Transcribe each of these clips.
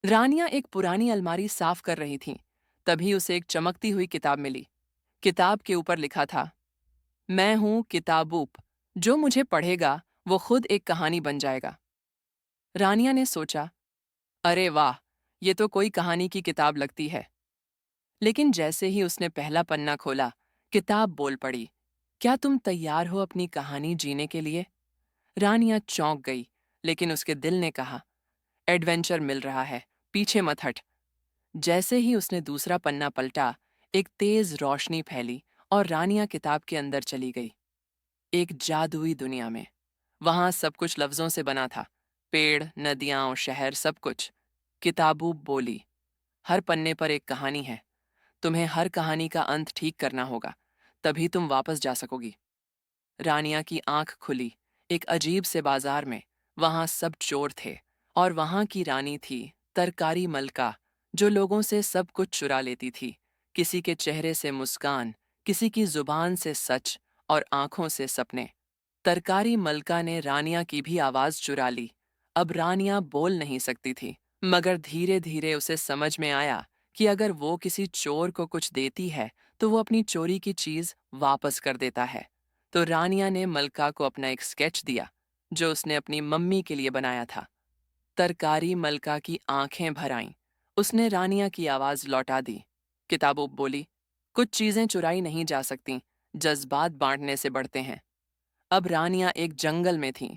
रानिया एक पुरानी अलमारी साफ कर रही थीं। तभी उसे एक चमकती हुई किताब मिली। किताब के ऊपर लिखा था, मैं हूं किताबूप, जो मुझे पढ़ेगा वो खुद एक कहानी बन जाएगा। रानिया ने सोचा, अरे वाह, ये तो कोई कहानी की किताब लगती है। लेकिन जैसे ही उसने पहला पन्ना खोला, किताब बोल पड़ी, क्या तुम तैयार हो अपनी कहानी जीने के लिए? रानिया चौंक गई, लेकिन उसके दिल ने कहा, एडवेंचर मिल रहा है, पीछे मत हट। जैसे ही उसने दूसरा पन्ना पलटा, एक तेज रोशनी फैली और रानिया किताब के अंदर चली गई। एक जादुई दुनिया में। वहां सब कुछ लफ्जों से बना था। पेड़, नदियां और शहर, सब कुछ। किताबू बोली, हर पन्ने पर एक कहानी है। तुम्हें हर कहानी का अंत ठीक करना होगा, तभी तुम वापस जा सकोगी। रानिया की आंख खुली। एक अजीब से बाजार में। वहां सब चोर थे और वहां की रानी थी, तरकारी मलका, जो लोगों से सब कुछ चुरा लेती थी। किसी के चेहरे से मुस्कान, किसी की जुबान से सच और आंखों से सपने। तरकारी मलका ने रानिया की भी आवाज चुरा ली। अब रानिया बोल नहीं सकती थी, मगर धीरे धीरे उसे समझ में आया कि अगर वो किसी चोर को कुछ देती है तो वो अपनी चोरी की चीज वापस कर देता है। तो रानिया ने मलका को अपना एक स्केच दिया, जो उसने अपनी मम्मी के लिए बनाया था। तरकारी मलका की आंखें भर आईं। उसने रानिया की आवाज लौटा दी। किताबों बोली, कुछ चीजें चुराई नहीं जा सकती, जज्बात बांटने से बढ़ते हैं। अब रानियां एक जंगल में थीं।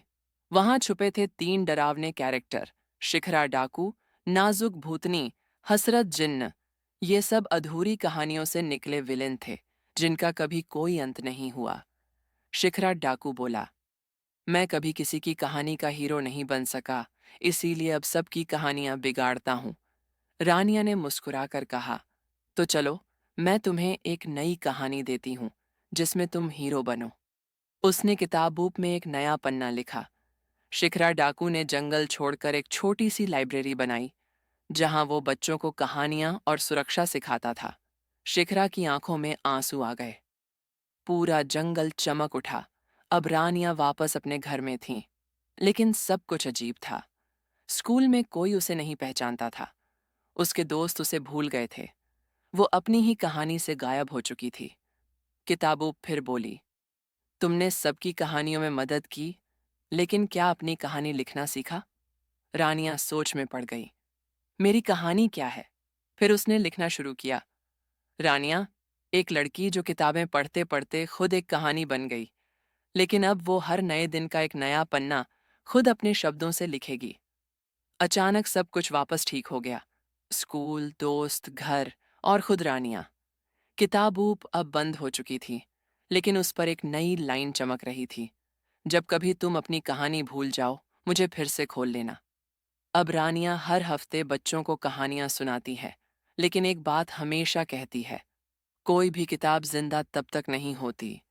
वहां छुपे थे तीन डरावने कैरेक्टर, शिखरा डाकू, नाजुक भूतनी, हसरत जिन्न। ये सब अधूरी कहानियों से निकले विलेन थे, जिनका कभी कोई अंत नहीं हुआ। शिखरा डाकू बोला, मैं कभी किसी की कहानी का हीरो नहीं बन सका, इसीलिए अब सबकी कहानियां बिगाड़ता हूं। रानिया ने मुस्कुराकर कहा, तो चलो, मैं तुम्हें एक नई कहानी देती हूं, जिसमें तुम हीरो बनो। उसने किताबूब में एक नया पन्ना लिखा। शिखरा डाकू ने जंगल छोड़कर एक छोटी सी लाइब्रेरी बनाई, जहां वो बच्चों को कहानियां और सुरक्षा सिखाता था। शिखरा की आंखों में आंसू आ गए। पूरा जंगल चमक उठा। अब रानियां वापस अपने घर में थीं। लेकिन सब कुछ अजीब था। स्कूल में कोई उसे नहीं पहचानता था। उसके दोस्त उसे भूल गए थे। वो अपनी ही कहानी से गायब हो चुकी थी। किताबों फिर बोली, तुमने सबकी कहानियों में मदद की, लेकिन क्या अपनी कहानी लिखना सीखा? रानिया सोच में पड़ गई। मेरी कहानी क्या है? फिर उसने लिखना शुरू किया। रानिया, एक लड़की जो किताबें पढ़ते पढ़ते खुद एक कहानी बन गई, लेकिन अब वो हर नए दिन का एक नया पन्ना खुद अपने शब्दों से लिखेगी। अचानक सब कुछ वापस ठीक हो गया। स्कूल, दोस्त, घर और खुद रानिया। किताब ऊप अब बंद हो चुकी थी, लेकिन उस पर एक नई लाइन चमक रही थी, जब कभी तुम अपनी कहानी भूल जाओ, मुझे फिर से खोल लेना। अब रानियां हर हफ्ते बच्चों को कहानियां सुनाती है, लेकिन एक बात हमेशा कहती है, कोई भी किताब जिंदा तब तक नहीं होती,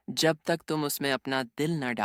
जब तक तुम उसमें अपना दिल न डालो।